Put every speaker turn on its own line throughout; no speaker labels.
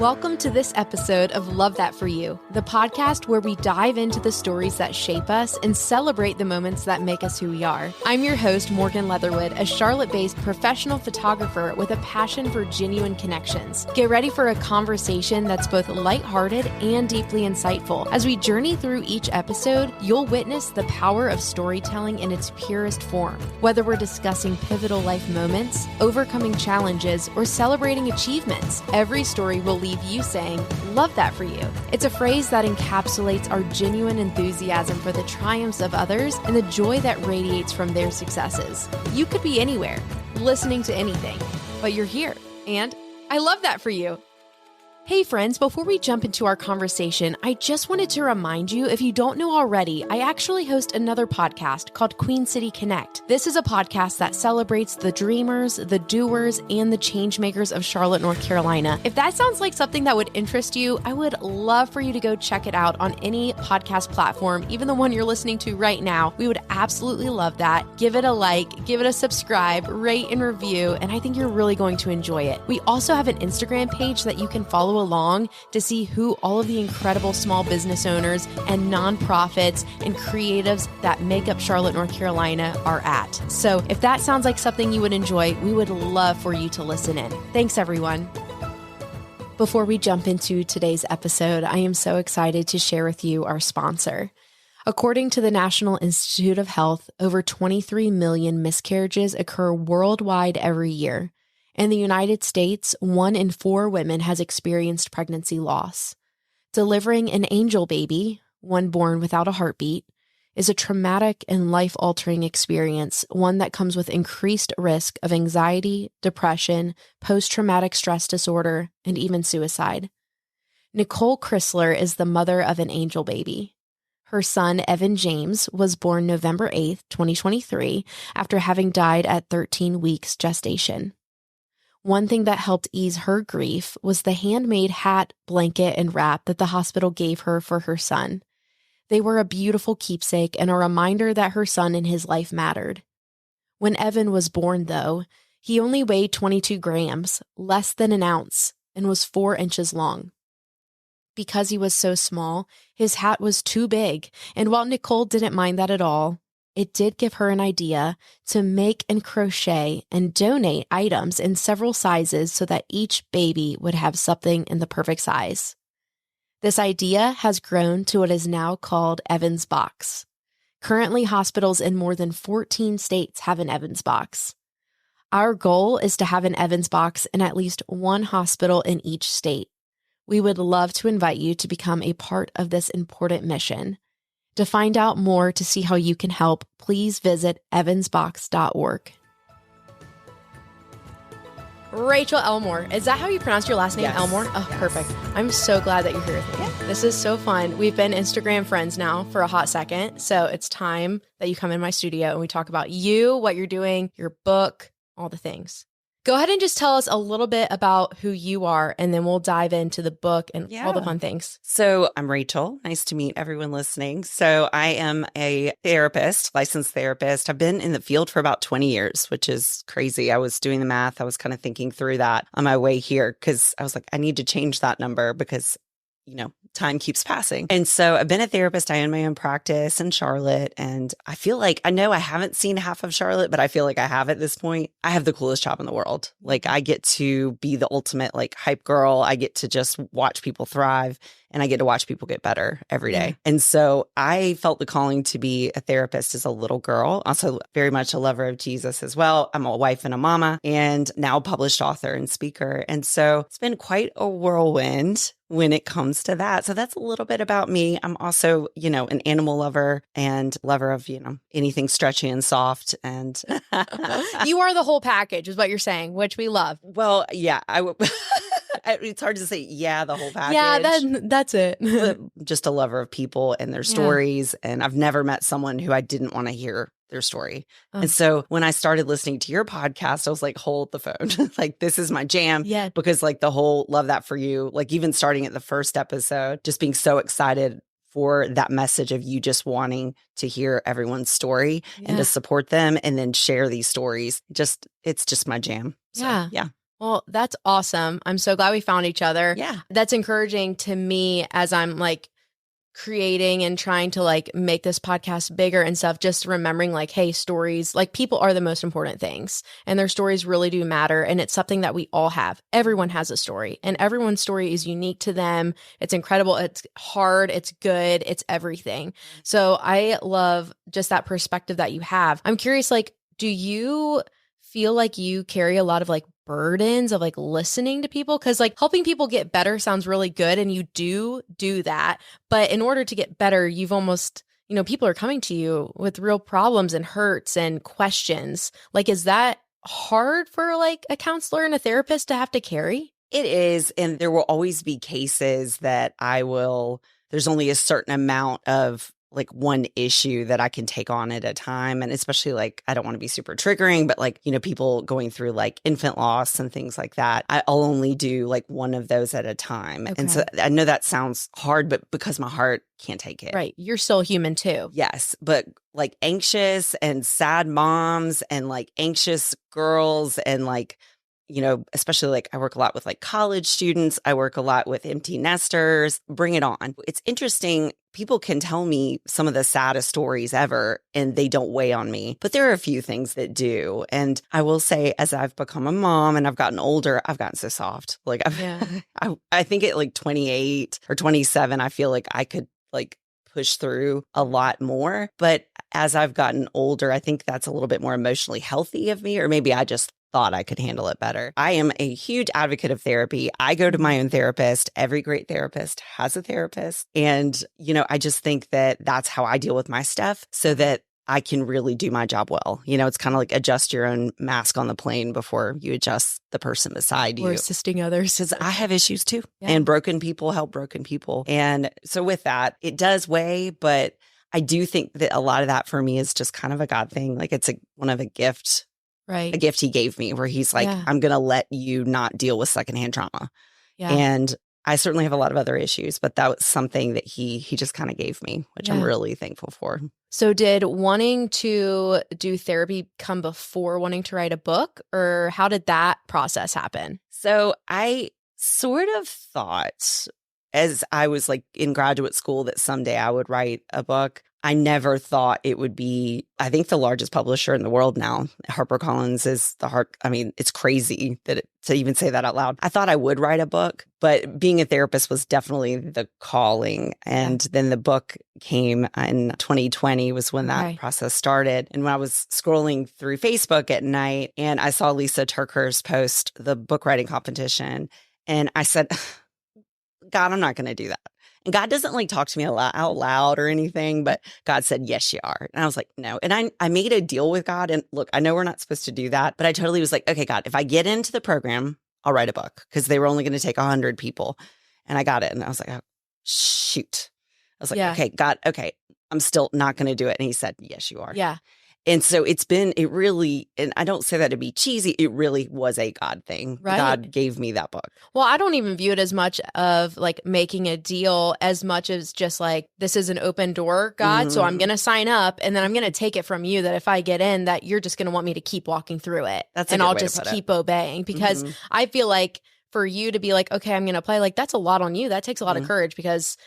Welcome to this episode of Love That For You, the podcast where we dive into the stories that shape us and celebrate the moments that make us who we are. I'm your host, Morgan Leatherwood, a Charlotte-based professional photographer with a passion for genuine connections. Get ready for a conversation that's both lighthearted and deeply insightful. As we journey through each episode, you'll witness the power of storytelling in its purest form. Whether we're discussing pivotal life moments, overcoming challenges, or celebrating achievements, every story will leave you saying, "Love that for you." It's a phrase that encapsulates our genuine enthusiasm for the triumphs of others and the joy that radiates from their successes. You could be anywhere, listening to anything, but you're here, and I love that for you. Hey friends, before we jump into our conversation, I just wanted to remind you, if you don't know already, I actually host another podcast called Queen City Connect. This is a podcast that celebrates the dreamers, the doers, and the change makers of Charlotte, North Carolina. If that sounds like something that would interest you, I would love for you to go check it out on any podcast platform, even the one you're listening to right now. We would absolutely love that. Give it a like, give it a subscribe, rate and review, and I think you're really going to enjoy it. We also have an Instagram page that you can follow along to see who all of the incredible small business owners and nonprofits and creatives that make up Charlotte, North Carolina are at. So if that sounds like something you would enjoy, we would love for you to listen in. Thanks, everyone. Before we jump into today's episode, I am so excited to share with you our sponsor. According to the National Institute of Health, over 23 million miscarriages occur worldwide every year. In the United States, 1 in 4 women has experienced pregnancy loss. Delivering an angel baby, one born without a heartbeat, is a traumatic and life-altering experience, one that comes with increased risk of anxiety, depression, post-traumatic stress disorder, and even suicide. Nicole Chrysler is the mother of an angel baby. Her son, Evan James, was born November 8th, 2023, after having died at 13 weeks gestation. One thing that helped ease her grief was the handmade hat, blanket, and wrap that the hospital gave her for her son. They were a beautiful keepsake and a reminder that her son and his life mattered. When Evan was born, though, he only weighed 22 grams, less than an ounce, and was 4 inches long. Because he was so small, his hat was too big, and while Nicole didn't mind that at all, it did give her an idea to make and crochet and donate items in several sizes so that each baby would have something in the perfect size. This idea has grown to what is now called Evan's Box. Currently, hospitals in more than 14 states have an Evan's Box. Our goal is to have an Evan's Box in at least one hospital in each state. We would love to invite you to become a part of this important mission. To find out more to see how you can help, please visit evansbox.org. Rachael Elmore. Is that how you pronounce your last name,
Yes.
Elmore? Oh,
Yes.
Perfect. I'm so glad that you're here with me.
Yeah.
This is so fun. We've been Instagram friends now for a hot second, so it's time that you come in my studio and we talk about you, what you're doing, your book, all the things. Go ahead and just tell us a little bit about who you are, and then we'll dive into the book and all the fun things.
So I'm Rachael. Nice to meet everyone listening. So I am a therapist, licensed therapist. I've been in the field for about 20 years, which is crazy. I was doing the math. I was kind of thinking through that on my way here because I was like, I need to change that number because time keeps passing. And so I've been a therapist. I own my own practice in Charlotte. And I feel like, I know I haven't seen half of Charlotte, but I feel like I have at this point. I have the coolest job in the world. Like I get to be the ultimate like hype girl. I get to just watch people thrive and I get to watch people get better every day. And so I felt the calling to be a therapist as a little girl, also very much a lover of Jesus as well. I'm a wife and a mama and now a published author and speaker. And so it's been quite a whirlwind when it comes to that. So that's a little bit about me. I'm also, an animal lover and lover of, anything stretchy and soft. And
You are the whole package is what you're saying, which we love.
well, yeah, it's hard to say, the whole package.
Yeah, that's it.
But just a lover of people and their stories. And I've never met someone who I didn't want to hear their story. And so when I started listening to your podcast, I was like, hold the phone. Like, this is my jam.
Yeah.
Because like the whole Love That For You, like even starting at the first episode, just being so excited for that message of you just wanting to hear everyone's story and to support them and then share these stories. It's just my jam. So, yeah.
Well, that's awesome. I'm so glad we found each other.
Yeah.
That's encouraging to me as I'm like creating and trying to like make this podcast bigger and stuff, just remembering like, hey, stories, like people are the most important things and their stories really do matter. And it's something that we all have. Everyone has a story and everyone's story is unique to them. It's incredible. It's hard. It's good. It's everything. So I love just that perspective that you have. I'm curious, like, do you feel like you carry a lot of like burdens of like listening to people? Because like helping people get better sounds really good and you do that. But in order to get better, you've almost, people are coming to you with real problems and hurts and questions. Like, is that hard for like a counselor and a therapist to have to carry?
It is. And there will always be cases that there's only a certain amount of like one issue that I can take on at a time. And especially like, I don't want to be super triggering, but like, people going through like infant loss and things like that, I'll only do like one of those at a time. Okay. And so I know that sounds hard, but because my heart can't take it.
Right. You're still human too.
Yes. But like anxious and sad moms and like anxious girls and like, especially like I work a lot with like college students. I work a lot with empty nesters. Bring it on. It's interesting. People can tell me some of the saddest stories ever and they don't weigh on me, but there are a few things that do. And I will say, as I've become a mom and I've gotten older, I've gotten so soft. Like I think at like 28 or 27, I feel like I could like push through a lot more. But as I've gotten older, I think that's a little bit more emotionally healthy of me, or maybe I just thought I could handle it better. I am a huge advocate of therapy. I go to my own therapist. Every great therapist has a therapist. And, I just think that that's how I deal with my stuff so that I can really do my job well. It's kind of like adjust your own mask on the plane before you adjust the person beside you.
Or assisting others.
Because I have issues too. Yeah. And broken people help broken people. And so with that, it does weigh, but I do think that a lot of that for me is just kind of a God thing. Like it's one of a gift.
Right.
A gift he gave me where he's like, I'm going to let you not deal with secondhand trauma. Yeah. And I certainly have a lot of other issues, but that was something that he just kind of gave me, which I'm really thankful for.
So did wanting to do therapy come before wanting to write a book, or how did that process happen?
So I sort of thought as I was like in graduate school that someday I would write a book. I never thought it would be, I think, the largest publisher in the world now. HarperCollins is it's crazy to even say that out loud. I thought I would write a book, but being a therapist was definitely the calling. And then the book came in 2020 was when that process started. And when I was scrolling through Facebook at night and I saw Lisa Turker's post the book writing competition, and I said, God, I'm not going to do that. And God doesn't like talk to me out loud or anything, but God said, yes, you are. And I was like, no. And I made a deal with God. And look, I know we're not supposed to do that, but I totally was like, okay, God, if I get into the program, I'll write a book, because they were only going to take 100 people. And I got it. And I was like, oh, shoot. I was like, okay, God, okay, I'm still not going to do it. And he said, yes, you are.
Yeah.
And so it really, and I don't say that to be cheesy, it really was a God thing. Right. God gave me that book.
Well, I don't even view it as much of like making a deal as much as just like, this is an open door, God. So I'm going to sign up and then I'm going to take it from you that if I get in, that you're just going to want me to keep walking through it. And I'll just keep obeying, because I feel like for you to be like, okay, I'm going to play, like that's a lot on you. That takes a lot of courage, because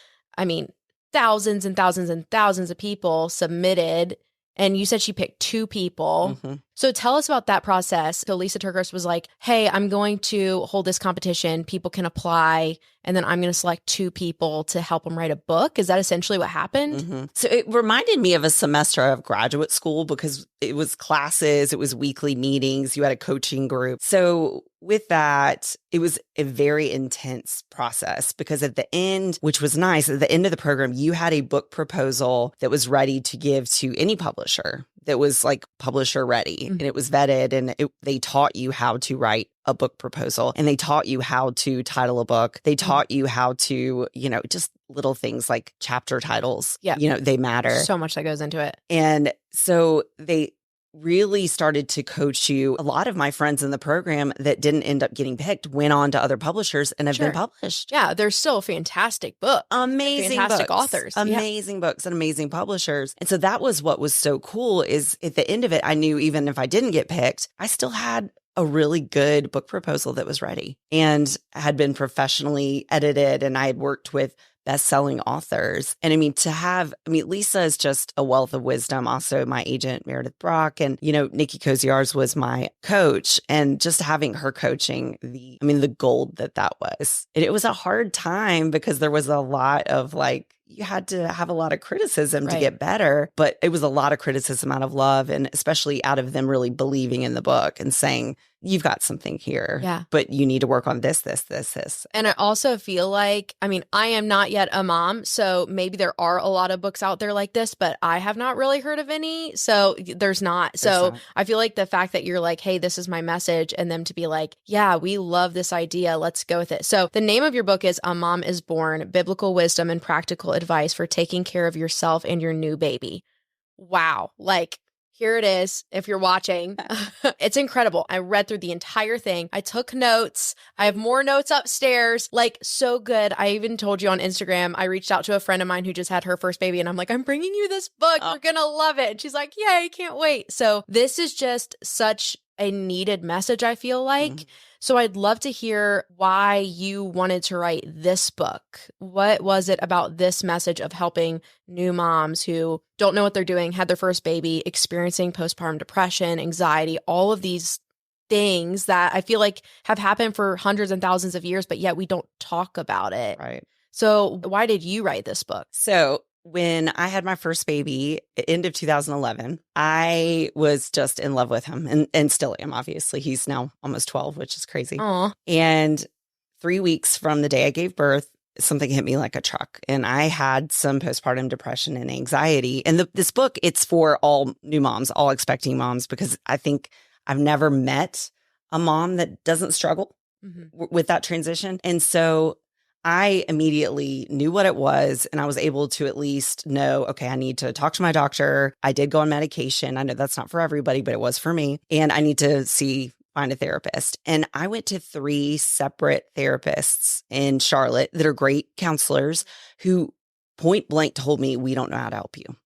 thousands and thousands and thousands of people submitted. And you said she picked 2 people. So tell us about that process. So Lisa Turkers was like, hey, I'm going to hold this competition. People can apply. And then I'm going to select 2 people to help them write a book. Is that essentially what happened?
So it reminded me of a semester of graduate school, because it was classes, it was weekly meetings, you had a coaching group. So with that, it was a very intense process, because at the end, which was nice, at the end of the program, you had a book proposal that was ready to give to any publisher that was like publisher ready, and it was vetted, and they taught you how to write a book proposal, and they taught you how to title a book. They taught you how to, just little things like chapter titles. Yeah. They matter.
So much that goes into it.
And so they really started to coach you. A lot of my friends in the program that didn't end up getting picked went on to other publishers and have been published.
Yeah, they're still fantastic books. Fantastic authors.
Amazing books and amazing publishers. And so that was what was so cool, is at the end of it, I knew even if I didn't get picked, I still had a really good book proposal that was ready and had been professionally edited. And I had worked with best-selling authors. And Lisa is just a wealth of wisdom. Also, my agent, Meredith Brock, and, Nikki Koziarz was my coach. And just having her coaching the gold that was. And it was a hard time because there was a lot of you had to have a lot of criticism to get better, but it was a lot of criticism out of love, and especially out of them really believing in the book and saying, you've got something here, but you need to work on this.
And I also feel like, I am not yet a mom, so maybe there are a lot of books out there like this, but I have not really heard of any. So there's not. I feel like the fact that you're like, hey, this is my message, and them to be like, yeah, we love this idea. Let's go with it. So the name of your book is A Mom is Born: Biblical Wisdom and Practical Advice for Taking Care of Yourself and Your New Baby. Wow. Here it is. If you're watching, it's incredible. I read through the entire thing. I took notes. I have more notes upstairs. So good. I even told you on Instagram, I reached out to a friend of mine who just had her first baby, and I'm like, I'm bringing you this book. You're going to love it. And she's like, yay, can't wait. So this is just such a needed message, I feel like. Mm-hmm. So I'd love to hear why you wanted to write this book. What was it about this message of helping new moms who don't know what they're doing, had their first baby, experiencing postpartum depression, anxiety, all of these things that I feel like have happened for hundreds and thousands of years, but yet we don't talk about it.
Right.
So why did you write this book?
So when I had my first baby, end of 2011, I was just in love with him and still am, obviously. He's now almost 12, which is crazy.
Aww.
And 3 weeks from the day I gave birth, something hit me like a truck. And I had some postpartum depression and anxiety. And this book, it's for all new moms, all expecting moms, because I think I've never met a mom that doesn't struggle with that transition. And so I immediately knew what it was, and I was able to at least know, okay, I need to talk to my doctor. I did go on medication. I know that's not for everybody, but it was for me. And I need to find a therapist. And I went to 3 separate therapists in Charlotte that are great counselors who point blank told me, we don't know how to help you.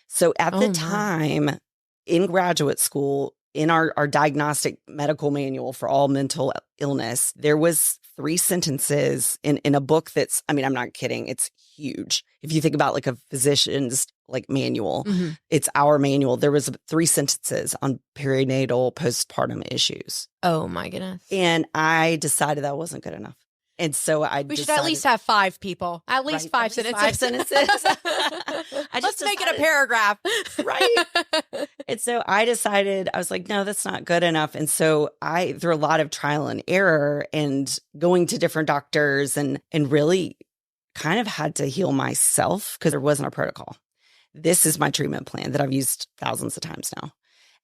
So at the time in graduate school, in our diagnostic medical manual for all mental illness, there was 3 sentences in a book that's, I'm not kidding, it's huge. If you think about a physician's manual, it's our manual. There was 3 sentences on perinatal postpartum issues.
Oh my goodness.
And I decided that wasn't good enough. And so we
should at least have 5 people. At least 5 sentences.
5 sentences.
Let's make it a paragraph.
Right. And so I decided, I was like, no, that's not good enough. And so through a lot of trial and error and going to different doctors and really kind of had to heal myself because there wasn't a protocol. This is my treatment plan that I've used thousands of times now.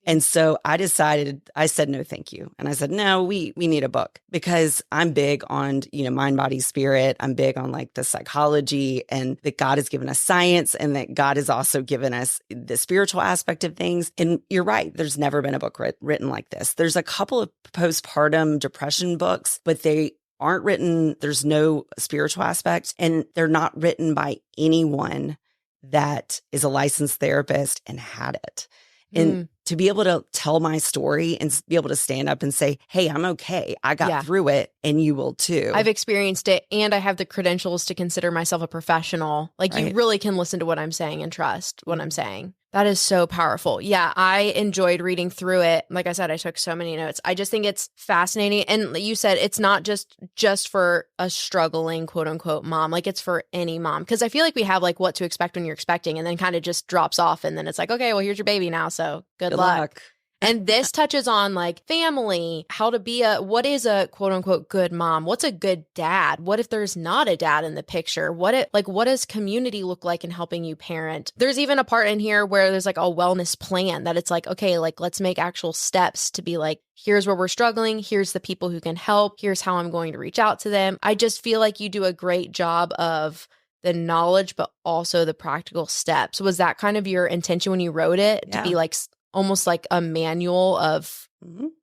And so I said, no, thank you. And I said, no, we need a book because I'm big on, mind, body, spirit. I'm big on the psychology and that God has given us science and that God has also given us the spiritual aspect of things. And you're right. There's never been a book written like this. There's a couple of postpartum depression books, but they aren't written. There's no spiritual aspect, and they're not written by anyone that is a licensed therapist and had it. And to be able to tell my story and be able to stand up and say, hey, I'm okay. I got through it and you will too.
I've experienced it and I have the credentials to consider myself a professional. You really can listen to what I'm saying and trust what I'm saying. That is so powerful. Yeah, I enjoyed reading through it. Like I said, I took so many notes. I just think it's fascinating. And you said it's not just for a struggling, quote unquote, mom. It's for any mom. Because I feel like we have what to expect when you're expecting and then kind of just drops off. And then it's okay, well, here's your baby now. So good luck. And this touches on family, how to be what is a quote unquote good mom? What's a good dad? What if there's not a dad in the picture? What does community look like in helping you parent? There's even a part in here where there's a wellness plan that it's okay, let's make actual steps to be here's where we're struggling. Here's the people who can help. Here's how I'm going to reach out to them. I just feel like you do a great job of the knowledge, but also the practical steps. Was that kind of your intention when you wrote it to be almost like a manual of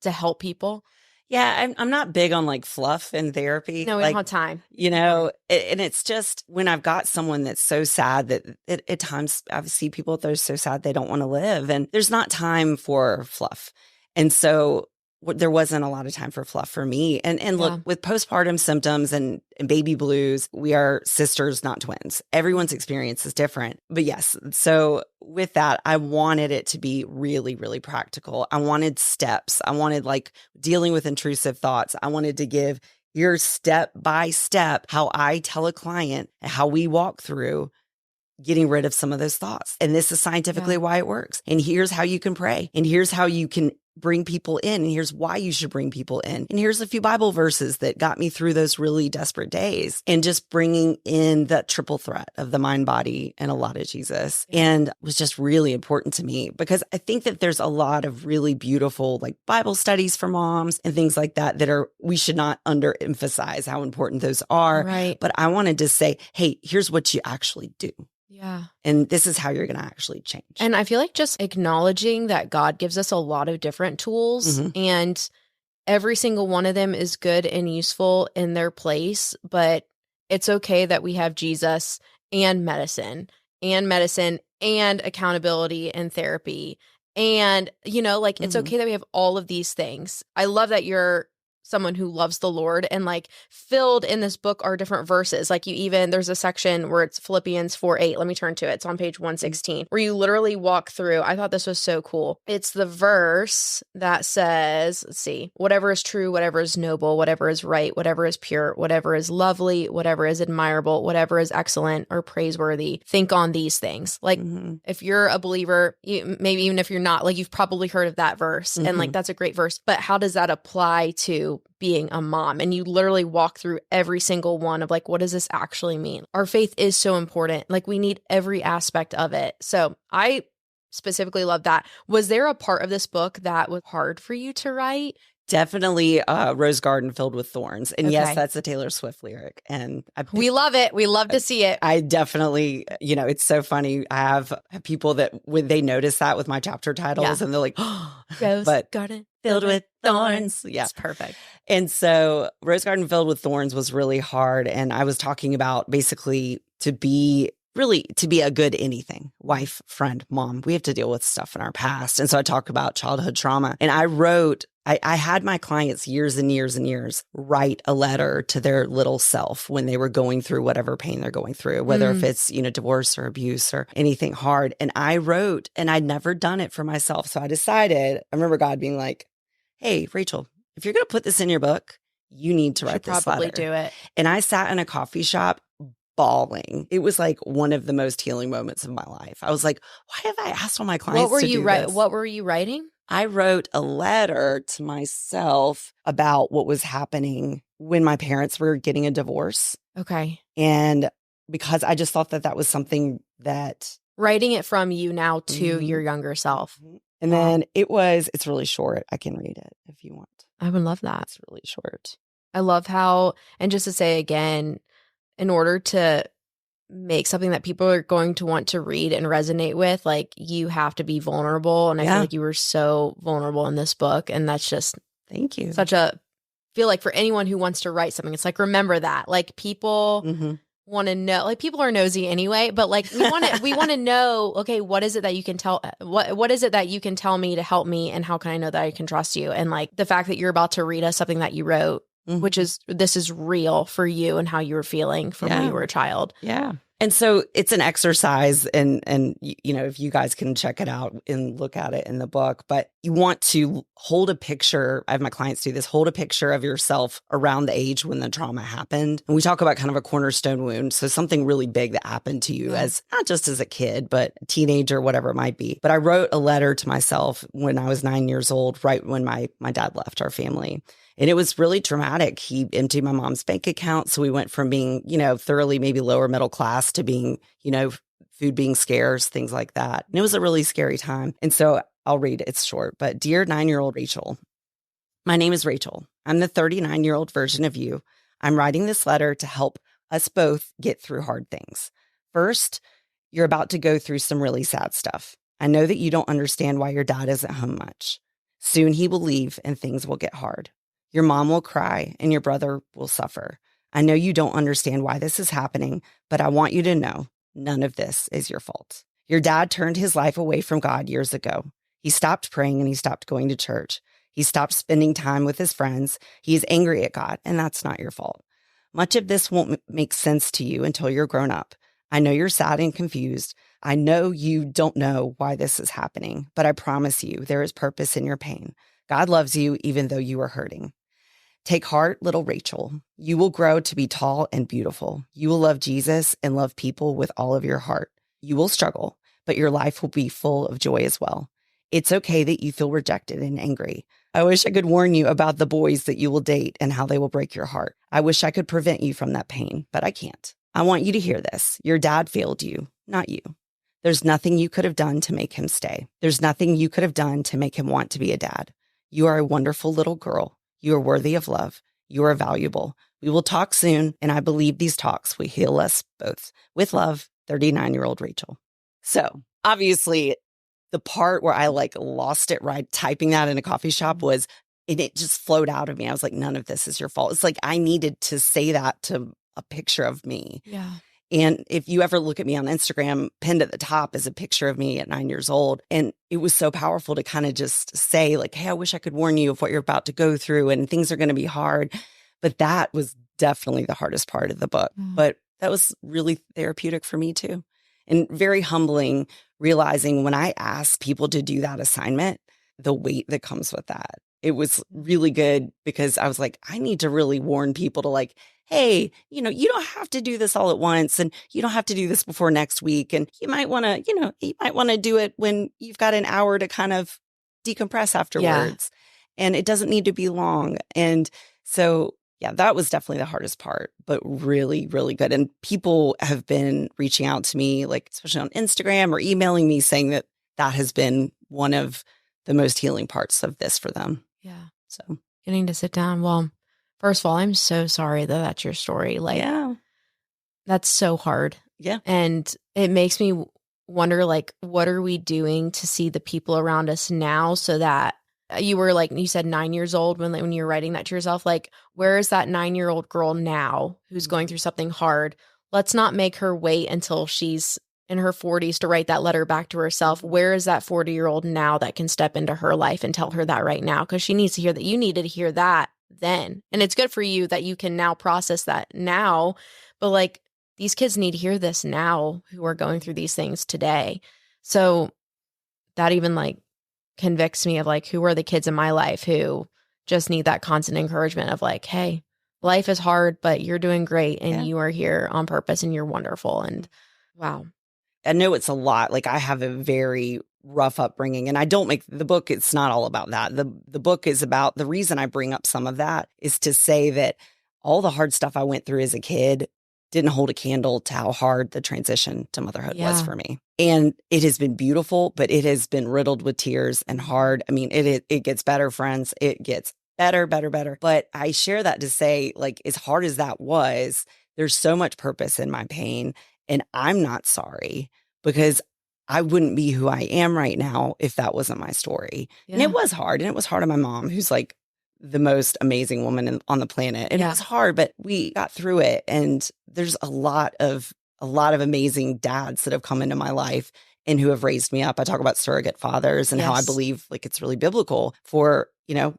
to help people?
Yeah, I'm not big on fluff in therapy.
No, we don't have time.
And it's just when I've got someone that's so sad that at times I see people that are so sad they don't want to live, and there's not time for fluff. And so there wasn't a lot of time for fluff for me. And look, with postpartum symptoms and baby blues, we are sisters, not twins. Everyone's experience is different. But yes, so with that, I wanted it to be really, really practical. I wanted steps. I wanted like dealing with intrusive thoughts. I wanted to give your step by step how I tell a client, how we walk through getting rid of some of those thoughts. And this is scientifically why it works. And here's how you can pray. And here's how you can bring people in. And here's why you should bring people in. And here's a few Bible verses that got me through those really desperate days. And just bringing in that triple threat of the mind, body, and a lot of Jesus. And was just really important to me because I think that there's a lot of really beautiful like Bible studies for moms and things like that we should not underemphasize how important those are.
Right.
But I wanted to say, hey, here's what you actually do.
Yeah.
And this is how you're going to actually change.
And I feel like just acknowledging that God gives us a lot of different tools and every single one of them is good and useful in their place, but it's okay that we have Jesus and medicine and accountability and therapy. And, like it's okay that we have all of these things. I love that you're someone who loves the Lord and like filled in this book are different verses. Like there's a section where it's Philippians 4:8. Let me turn to it. It's on page 116 where you literally walk through. I thought this was so cool. It's the verse that says, let's see, whatever is true, whatever is noble, whatever is right, whatever is pure, whatever is lovely, whatever is admirable, whatever is excellent or praiseworthy, think on these things. Like if you're a believer, maybe even if you're not, like you've probably heard of that verse and like that's a great verse, but how does that apply to being a mom? And you literally walk through every single one of like, what does this actually mean? Our faith is so important. Like we need every aspect of it. So I specifically love that. Was there a part of this book that was hard for you to write?
Definitely Rose Garden Filled with Thorns. And yes, that's a Taylor Swift lyric. And
we love it. We love to see it.
I definitely, it's so funny. I have people that when they notice that with my chapter titles and they're like, oh,
Rose Garden
Filled with Thorns. Yeah.
It's perfect.
And so Rose Garden Filled with Thorns was really hard. And I was talking about basically to be a good anything, wife, friend, mom. We have to deal with stuff in our past. And so I talk about childhood trauma. And I had my clients years and years and years write a letter to their little self when they were going through whatever pain they're going through, whether if it's, divorce or abuse or anything hard. And I wrote, and I'd never done it for myself. So I decided, I remember God being like, hey, Rachel, if you're going to put this in your book, you need to write this letter.
Probably do it.
And I sat in a coffee shop bawling. It was like one of the most healing moments of my life. I was like, why have I asked all my clients to do this?
What were you writing?
I wrote a letter to myself about what was happening when my parents were getting a divorce.
Okay.
And because I just thought that was something that...
Writing it from you now to your younger self.
And then it's really short. I can read it if you want.
I would love that.
It's really short.
I love how, and just to say again, in order to make something that people are going to want to read and resonate with, like you have to be vulnerable. And I feel like you were so vulnerable in this book. And that's just,
thank you.
Feel like for anyone who wants to write something, it's like, remember that like people want to know, like people are nosy anyway, but like we want to know, okay, what is it that you can tell, what is it that you can tell me to help me? And how can I know that I can trust you? And like the fact that you're about to read us something that you wrote, which is, this is real for you and how you were feeling from when you were a child.
Yeah. And so it's an exercise and if you guys can check it out and look at it in the book, but you want to hold a picture. I have my clients do this, hold a picture of yourself around the age when the trauma happened. And we talk about kind of a cornerstone wound. So something really big that happened to you as not just as a kid, but a teenager, whatever it might be. But I wrote a letter to myself when I was 9 years old, right when my dad left our family. And it was really traumatic. He emptied my mom's bank account. So we went from being, thoroughly maybe lower middle class to being, food being scarce, things like that. And it was a really scary time. And so I'll read it. It's short. But dear 9-year-old Rachel, my name is Rachel. I'm the 39-year-old version of you. I'm writing this letter to help us both get through hard things. First, you're about to go through some really sad stuff. I know that you don't understand why your dad isn't home much. Soon he will leave and things will get hard. Your mom will cry and your brother will suffer. I know you don't understand why this is happening, but I want you to know none of this is your fault. Your dad turned his life away from God years ago. He stopped praying and he stopped going to church. He stopped spending time with his friends. He is angry at God, and that's not your fault. Much of this won't make sense to you until you're grown up. I know you're sad and confused. I know you don't know why this is happening, but I promise you there is purpose in your pain. God loves you even though you are hurting. Take heart, little Rachel. You will grow to be tall and beautiful. You will love Jesus and love people with all of your heart. You will struggle, but your life will be full of joy as well. It's okay that you feel rejected and angry. I wish I could warn you about the boys that you will date and how they will break your heart. I wish I could prevent you from that pain, but I can't. I want you to hear this. Your dad failed you, not you. There's nothing you could have done to make him stay. There's nothing you could have done to make him want to be a dad. You are a wonderful little girl. You are worthy of love. You are valuable. We will talk soon, and I believe these talks will heal us both. With love, 39-year-old Rachel. So obviously, the part where I lost it right typing that in a coffee shop was, and it just flowed out of me. I was like, none of this is your fault. It's like I needed to say that to a picture of me.
Yeah.
And if you ever look at me on Instagram, pinned at the top is a picture of me at 9 years old. And it was so powerful to kind of just say like, hey, I wish I could warn you of what you're about to go through and things are going to be hard. But that was definitely the hardest part of the book. But that was really therapeutic for me too. And very humbling, realizing when I asked people to do that assignment, the weight that comes with that. It was really good because I was like, I need to really warn people to like, hey, you don't have to do this all at once and you don't have to do this before next week. And you might want to, do it when you've got an hour to kind of decompress afterwards. Yeah. And it doesn't need to be long. And so, yeah, that was definitely the hardest part, but really, really good. And people have been reaching out to me, like especially on Instagram or emailing me saying that that has been one of the most healing parts of this for them.
Yeah.
So
getting to sit down. Well, first of all, I'm so sorry that that's your story. Like,
yeah,
that's so hard.
Yeah.
And it makes me wonder, like, what are we doing to see the people around us now so that you were like, you said 9 years old when you were writing that to yourself, like, where is that 9-year-old girl now who's going through something hard? Let's not make her wait until she's in her 40s to write that letter back to herself. Where is that 40-year-old now that can step into her life and tell her that right now? Because she needs to hear that. You needed to hear that then. And it's good for you that you can now process that now. But like, these kids need to hear this now who are going through these things today. So that even like convicts me of like, who are the kids in my life who just need that constant encouragement of like, hey, life is hard, but you're doing great and you are here on purpose and you're wonderful. And wow.
I know it's a lot. Like I have a very rough upbringing and I don't make the book. It's not all about that. The book is about the reason I bring up some of that is to say that all the hard stuff I went through as a kid didn't hold a candle to how hard the transition to motherhood was for me. And it has been beautiful, but it has been riddled with tears and hard. I mean, it gets better, friends. It gets better. But I share that to say, like, as hard as that was, there's so much purpose in my pain. And I'm not sorry because I wouldn't be who I am right now if that wasn't my story. Yeah. And it was hard. And it was hard on my mom, who's like the most amazing woman on the planet. And it was hard, but we got through it. And there's a lot of amazing dads that have come into my life and who have raised me up. I talk about surrogate fathers and how I believe like it's really biblical for,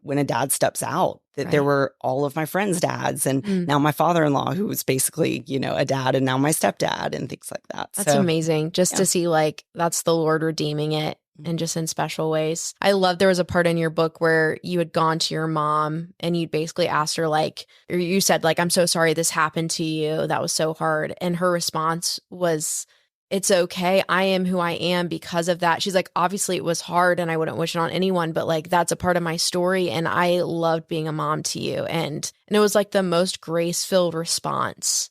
when a dad steps out, that there were all of my friends' dads and now my father-in-law who was basically, a dad and now my stepdad and things like that.
That's amazing just to see like that's the Lord redeeming it and just in special ways. I love there was a part in your book where you had gone to your mom and you'd basically asked her like, or you said like, I'm so sorry this happened to you. That was so hard. And her response was, it's okay. I am who I am because of that. She's like, obviously it was hard and I wouldn't wish it on anyone, but like that's a part of my story. And I loved being a mom to you. And it was like the most grace-filled response.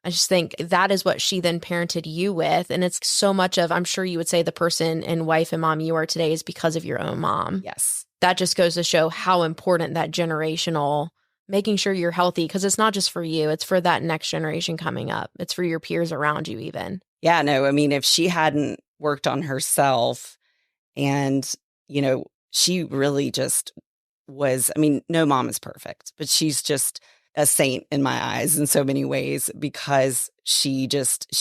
I just think that is what she then parented you with. And it's so much of, I'm sure you would say the person and wife and mom you are today is because of your own mom.
Yes.
That just goes to show how important that generational, making sure you're healthy, because it's not just for you, it's for that next generation coming up. It's for your peers around you even.
Yeah, no, I mean, if she hadn't worked on herself and, she really just was, I mean, no mom is perfect, but she's just a saint in my eyes in so many ways because she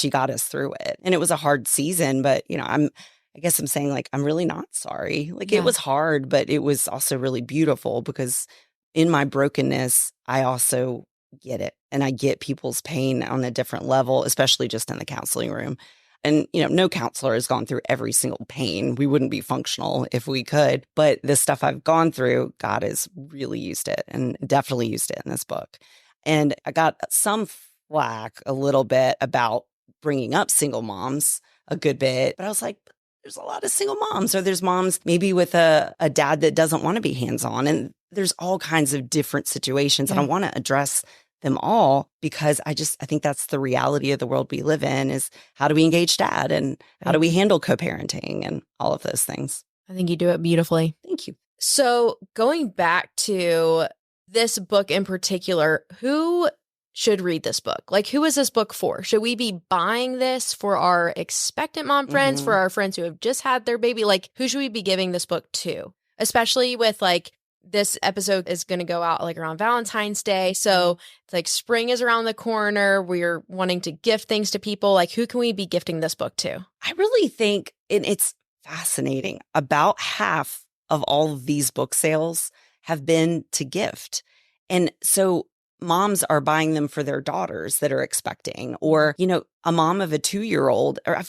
got us through it. And it was a hard season, but, I I guess I'm saying like, I'm really not sorry. Like
Yeah.
it was hard, but it was also really beautiful because in my brokenness, I also get it. And I get people's pain on a different level, especially just in the counseling room. And, no counselor has gone through every single pain. We wouldn't be functional if we could. But the stuff I've gone through, God has really used it and definitely used it in this book. And I got some flack a little bit about bringing up single moms a good bit. But I was like, there's a lot of single moms, or there's moms maybe with a dad that doesn't want to be hands-on. And there's all kinds of different situations. And I want to address them all because I think that's the reality of the world we live in is how do we engage dad and how do we handle co-parenting and all of those things.
I think you do it beautifully.
Thank you.
So going back to this book in particular, who should read this book? Like, who is this book for? Should we be buying this for our expectant mom friends, for our friends who have just had their baby? Like, who should we be giving this book to? Especially with like, this episode is going to go out like around Valentine's Day. So it's like spring is around the corner. We're wanting to gift things to people. Like, who can we be gifting this book to?
I really think, and it's fascinating, about half of all of these book sales have been to gift. And so moms are buying them for their daughters that are expecting, or, a mom of a 2-year-old, or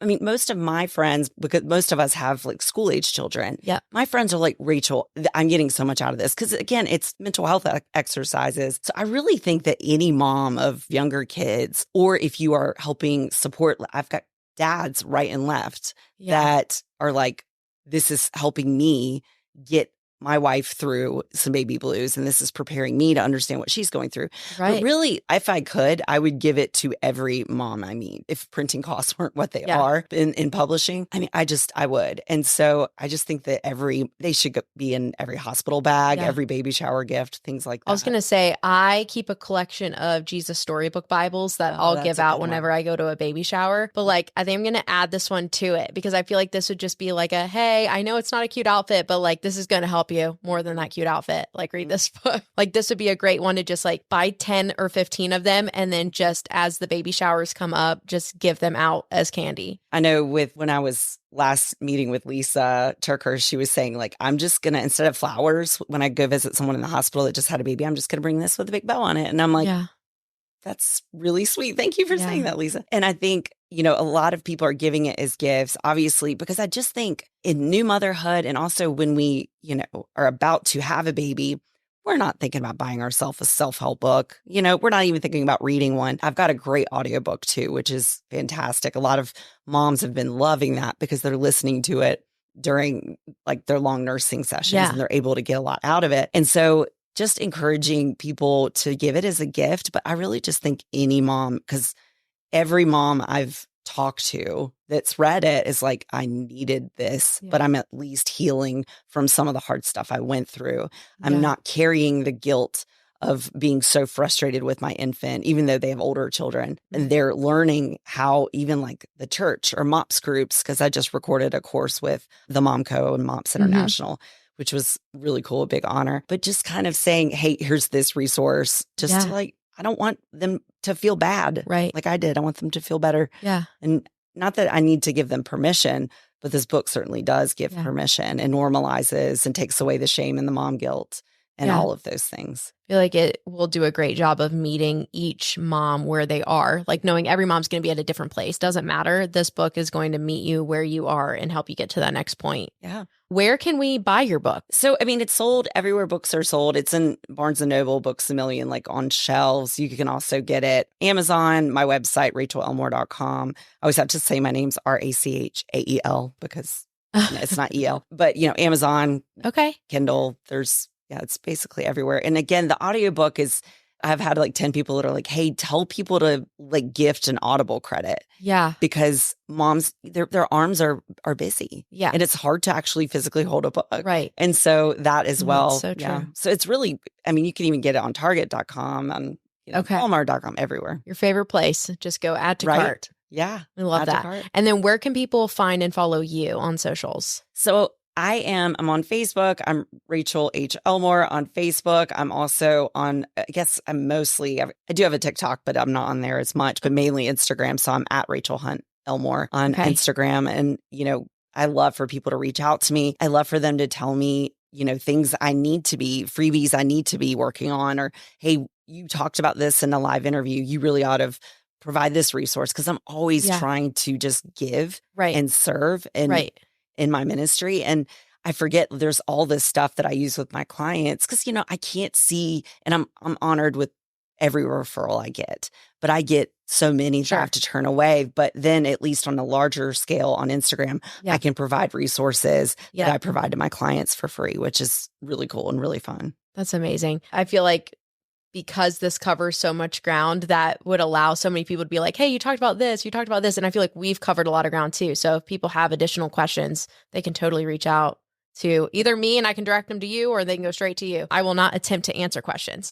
most of my friends, because most of us have like school age children.
Yeah.
My friends are like, Rachel, I'm getting so much out of this. Cause again, it's mental health exercises. So I really think that any mom of younger kids, or if you are helping support, I've got dads right and left that are like, this is helping me get my wife through some baby blues, and this is preparing me to understand what she's going through.
Right.
But really, if I could, I would give it to every mom I meet. If printing costs weren't what they are in publishing, I would. And so I just think that they should be in every hospital bag, every baby shower gift, things like that.
I was going to say, I keep a collection of Jesus Storybook Bibles that I'll give out whenever I go to a baby shower. But like, I think I'm going to add this one to it because I feel like this would just be like hey, I know it's not a cute outfit, but like, this is going to help you more than that cute outfit. Like, read this book. Like, this would be a great one to just like buy 10 or 15 of them. And then just as the baby showers come up, just give them out as candy.
I know when I was last meeting with Lisa Turker, she was saying like, I'm just going to, instead of flowers, when I go visit someone in the hospital that just had a baby, I'm just going to bring this with a big bow on it. And I'm like, that's really sweet. Thank you for saying that, Lisa. And I think, a lot of people are giving it as gifts, obviously, because I just think in new motherhood, and also when we, are about to have a baby, we're not thinking about buying ourselves a self-help book. We're not even thinking about reading one. I've got a great audiobook too, which is fantastic. A lot of moms have been loving that because they're listening to it during like their long nursing sessions and they're able to get a lot out of it. And so just encouraging people to give it as a gift. But I really just think any mom, because every mom I've talked to that's read it is like, I needed this, but I'm at least healing from some of the hard stuff I went through. I'm not carrying the guilt of being so frustrated with my infant, even though they have older children. And they're learning how even like the church or MOPS groups, because I just recorded a course with the MomCo and MOPS International, which was really cool, a big honor. But just kind of saying, hey, here's this resource, just to like, I don't want them to feel bad.
Right.
Like I did. I want them to feel better.
Yeah.
And not that I need to give them permission, but this book certainly does give permission and normalizes and takes away the shame and the mom guilt and all of those things.
I feel like it will do a great job of meeting each mom where they are, like knowing every mom's going to be at a different place. Doesn't matter. This book is going to meet you where you are and help you get to that next point.
Yeah.
Where can we buy your book?
So, it's sold everywhere books are sold. It's in Barnes & Noble, Books A Million, like on shelves. You can also get it Amazon, my website, RachelElmore.com. I always have to say my name's Rachael because it's not EL. But, Amazon, Kindle, it's basically everywhere. And again, the audiobook is, I've had like 10 people that are like, hey, tell people to like gift an Audible credit.
Yeah.
Because moms, their arms are busy.
Yeah.
And it's hard to actually physically hold a book.
Right.
And so that as well.
That's so true.
Yeah. So it's really, you can even get it on Target.com, on Walmart.com, everywhere.
Your favorite place. Just go add to cart.
Yeah.
We love that. And then where can people find and follow you on socials?
So I'm on Facebook. I'm Rachael H. Elmore on Facebook. I'm also on, I do have a TikTok, but I'm not on there as much, but mainly Instagram. So I'm at Rachael Hunt Elmore on
Okay.
Instagram. And, I love for people to reach out to me. I love for them to tell me, things I need to be, freebies I need to be working on, or, hey, you talked about this in a live interview. You really ought to provide this resource, because I'm always trying to just give and serve and in my ministry. And I forget there's all this stuff that I use with my clients, because, I can't see, and I'm honored with every referral I get, but I get so many that I have to turn away. But then at least on a larger scale on Instagram, I can provide resources that I provide to my clients for free, which is really cool and really fun.
That's amazing. I feel like because this covers so much ground, that would allow so many people to be like, hey, you talked about this, you talked about this. And I feel like we've covered a lot of ground too. So if people have additional questions, they can totally reach out to either me and I can direct them to you, or they can go straight to you. I will not attempt to answer questions.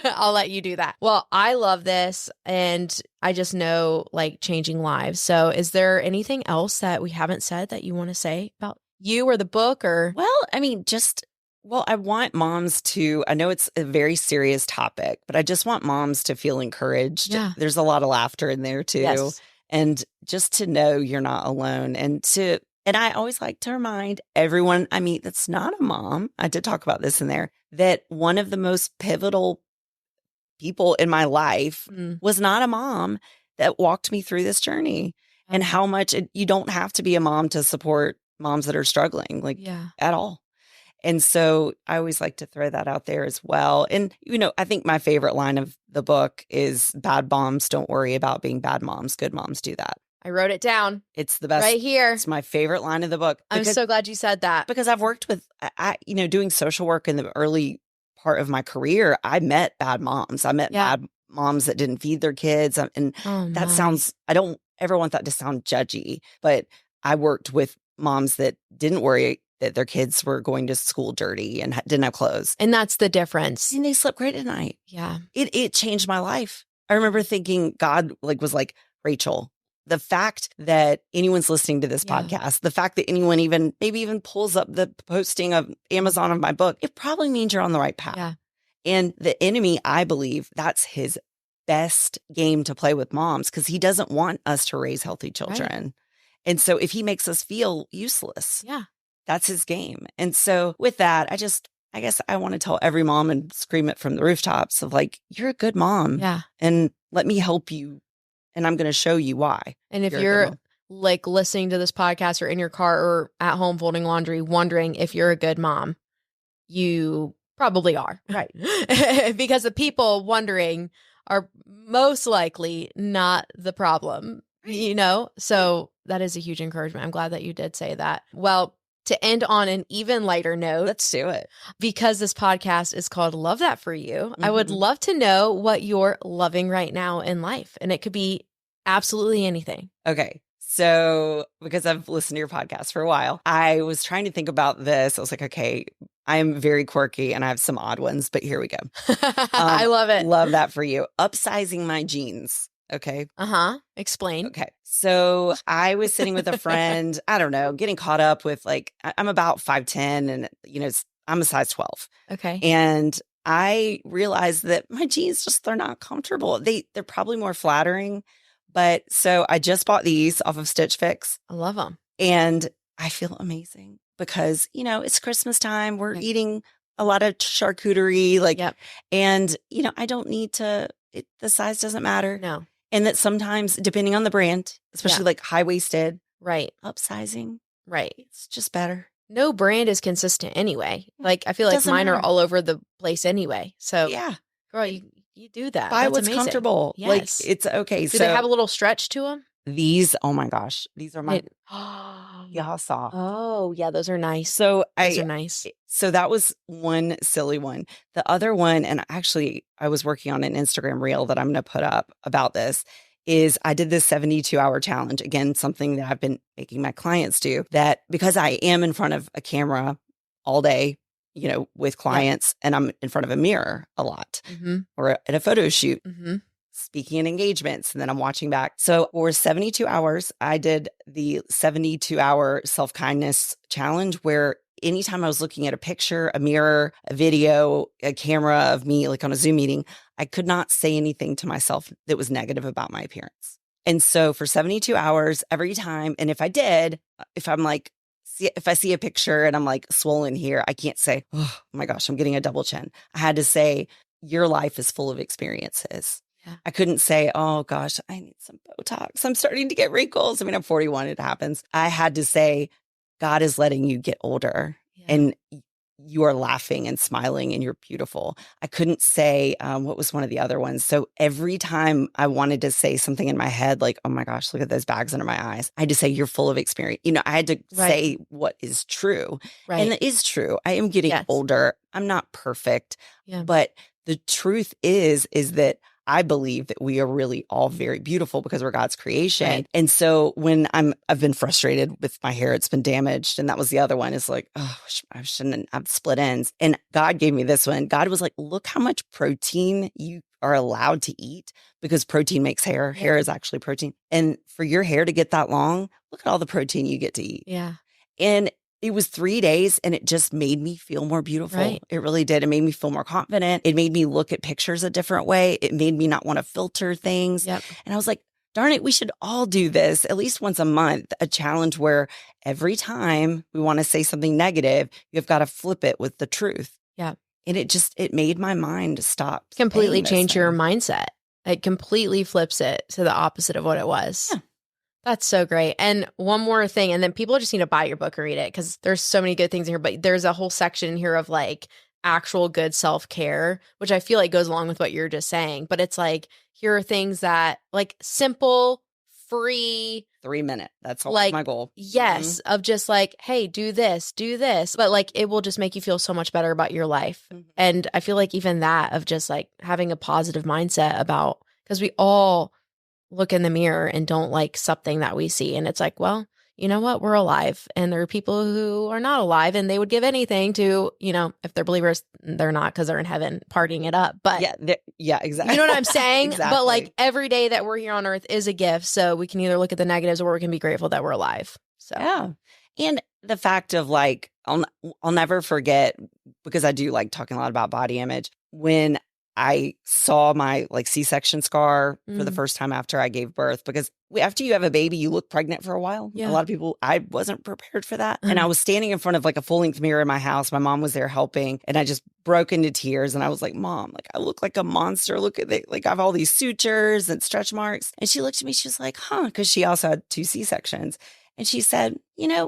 I'll let you do that. Well, I love this, and I just know, like, changing lives. So is there anything else that we haven't said that you want to say about you or the book? Or
Well, I mean, I want moms to, I know it's a very serious topic, but I just want moms to feel encouraged.
Yeah.
There's a lot of laughter in there too.
Yes.
And just to know you're not alone, and I always like to remind everyone I meet that's not a mom, I did talk about this in there, that one of the most pivotal people in my life was not a mom, that walked me through this journey, and how much you don't have to be a mom to support moms that are struggling, at all. And so I always like to throw that out there as well. And, I think my favorite line of the book is, bad moms don't worry about being bad moms. Good moms do that.
I wrote it down.
It's the best.
Right here.
It's my favorite line of the book.
I'm so glad you said that.
Because I've worked with, doing social work in the early part of my career, I met bad moms. I met bad moms that didn't feed their kids. And that sounds, I don't ever want that to sound judgy, but I worked with moms that didn't worry that their kids were going to school dirty and didn't have clothes.
And that's the difference.
And they slept great at night.
Yeah.
It changed my life. I remember thinking God was like, Rachel, the fact that anyone's listening to this podcast, the fact that anyone maybe even pulls up the posting of Amazon of my book, it probably means you're on the right path.
Yeah.
And the enemy, I believe, that's his best game to play with moms, because he doesn't want us to raise healthy children. Right. And so if he makes us feel useless, that's his game. And so with that, I guess I want to tell every mom and scream it from the rooftops of, like, you're a good mom.
Yeah.
And let me help you. And I'm going to show you why.
And if you're like listening to this podcast, or in your car, or at home folding laundry, wondering if you're a good mom, you probably are.
Right.
Because the people wondering are most likely not the problem, So that is a huge encouragement. I'm glad that you did say that. Well, to end on an even lighter note,
let's do it.
Because this podcast is called Love That For You. I would love to know what you're loving right now in life. And it could be absolutely anything.
Okay. So, because I've listened to your podcast for a while, I was trying to think about this. I was like, okay, I'm very quirky and I have some odd ones, but here we go.
I love it.
Love that for you. Upsizing my jeans. Okay.
Explain.
Okay. So I was sitting with a friend, I don't know, getting caught up with, like, I'm about 5'10", and, I'm a size 12.
Okay.
And I realized that my jeans they're not comfortable. They're probably more flattering. But so I just bought these off of Stitch Fix.
I love them.
And I feel amazing because, it's Christmas time. We're eating a lot of charcuterie, and, I don't need to, the size doesn't matter.
No.
And that sometimes, depending on the brand, especially like high-waisted,
right,
upsizing,
right,
it's just better.
No brand is consistent anyway. Like, I feel like mine are all over the place anyway. So
yeah,
girl, you do that.
Buy
That's
what's
amazing.
Comfortable.
Yes.
Like, it's okay.
Do they have a little stretch to them?
These, oh my gosh, these are my y'all soft.
Oh yeah, those are nice.
So
those are nice.
So that was one silly one. The other one, and actually I was working on an Instagram reel that I'm going to put up about this, is I did this 72-hour challenge. Again, something that I've been making my clients do, that because I am in front of a camera all day, with clients, and I'm in front of a mirror a lot, or at a photo shoot, speaking in engagements, and then I'm watching back. So for 72 hours, I did the 72-hour self-kindness challenge, where anytime I was looking at a picture, a mirror, a video, a camera of me, like on a Zoom meeting, I could not say anything to myself that was negative about my appearance. And so for 72 hours, every time, and if I'm like, if I see a picture and I'm like swollen here, I can't say, oh my gosh, I'm getting a double chin. I had to say, your life is full of experiences.
Yeah.
I couldn't say, oh gosh, I need some Botox. I'm starting to get wrinkles. I mean, I'm 41. It happens. I had to say, God is letting you get older and you are laughing and smiling and you're beautiful. I couldn't say, what was one of the other ones? So every time I wanted to say something in my head, like, oh my gosh, look at those bags under my eyes, I had to say, you're full of experience. I had to say what is true.
Right.
And it is true. I am getting older. I'm not perfect. But the truth is that I believe that we are really all very beautiful because we're God's creation. Right. And so when I've been frustrated with my hair, it's been damaged. And that was the other one. It's like, oh, I shouldn't have split ends. And God gave me this one. God was like, look how much protein you are allowed to eat because protein makes hair. Yeah. Hair is actually protein. And for your hair to get that long, look at all the protein you get to eat.
Yeah.
And it was 3 days and it just made me feel more beautiful. Right. It really did. It made me feel more confident. It made me look at pictures a different way. It made me not want to filter things.
Yep.
And I was like, darn it, we should all do this at least once a month, a challenge where every time we want to say something negative, you've got to flip it with the truth.
Yeah.
And it made my mind stop.
Completely change your mindset. It completely flips it to the opposite of what it was.
Yeah.
That's so great. And one more thing, and then people just need to buy your book and read it because there's so many good things in here, but there's a whole section in here of like actual good self-care, which I feel like goes along with what you're just saying. But it's like, here are things that like simple, free.
3 minutes. That's
like,
my goal.
Yes. Mm-hmm. Of just like, hey, do this. But like, it will just make you feel so much better about your life. Mm-hmm. And I feel like even that of just like having a positive mindset about, because we all look in the mirror and don't like something that we see. And it's like, well, you know what? We're alive. And there are people who are not alive and they would give anything to, if they're believers, they're not because they're in heaven partying it up. But
yeah, exactly.
You know what I'm saying?
Exactly.
But like every day that we're here on earth is a gift. So we can either look at the negatives or we can be grateful that we're alive. So
yeah. And the fact of like, I'll never forget, because I do like talking a lot about body image, when I saw my like C-section scar for the first time after I gave birth, because after you have a baby, you look pregnant for a while. Yeah. A lot of people, I wasn't prepared for that. And I was standing in front of like a full length mirror in my house. My mom was there helping and I just broke into tears. And I was like, Mom, like I look like a monster. Look at it. Like I have all these sutures and stretch marks. And she looked at me, she was like, huh, because she also had 2 C-sections. And she said,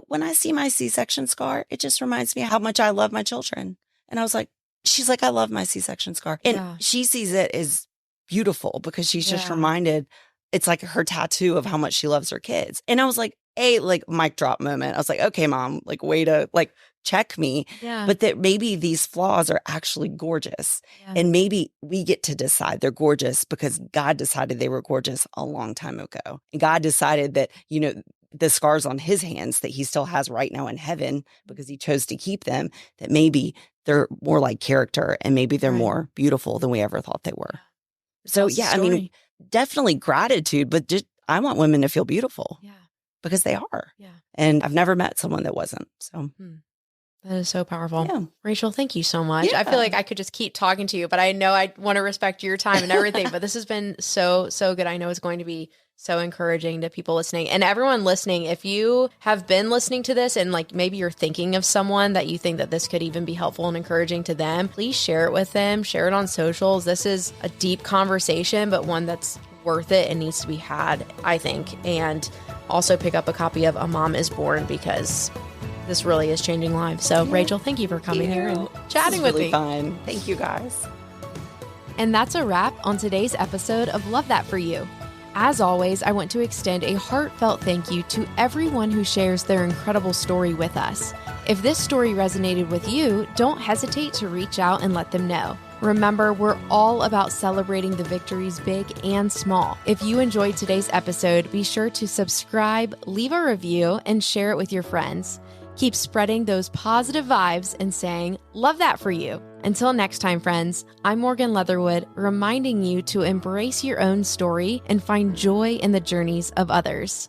when I see my C-section scar, it just reminds me how much I love my children. And I was like, she's like, I love my C-section scar. And she sees it as beautiful because she's just reminded, it's like her tattoo of how much she loves her kids. And I was like, like mic drop moment. I was like, okay, Mom, like way to like check me. Yeah. But that maybe these flaws are actually gorgeous. Yeah. And maybe we get to decide they're gorgeous because God decided they were gorgeous a long time ago. And God decided that, the scars on his hands that he still has right now in heaven because he chose to keep them, that maybe they're more like character and maybe they're more beautiful than we ever thought they were. So yeah, I mean, definitely gratitude, but just, I want women to feel beautiful because they are. Yeah. And I've never met someone that wasn't. So
that is so powerful. Yeah. Rachel, thank you so much. Yeah. I feel like I could just keep talking to you, but I know I want to respect your time and everything, but this has been so, so good. I know it's going to be so encouraging to people listening and everyone listening. If you have been listening to this and like maybe you're thinking of someone that you think that this could even be helpful and encouraging to them, please share it with them, share it on socials. This is a deep conversation, but one that's worth it and needs to be had, I think. And also pick up a copy of A Mom is Born because this really is changing lives. So Rachel, thank you for coming here and chatting with me.
Fun. Thank you guys.
And that's a wrap on today's episode of Love That For You. As always, I want to extend a heartfelt thank you to everyone who shares their incredible story with us. If this story resonated with you, don't hesitate to reach out and let them know. Remember, we're all about celebrating the victories big and small. If you enjoyed today's episode, be sure to subscribe, leave a review, and share it with your friends. Keep spreading those positive vibes and saying, love that for you. Until next time, friends, I'm Morgan Leatherwood, reminding you to embrace your own story and find joy in the journeys of others.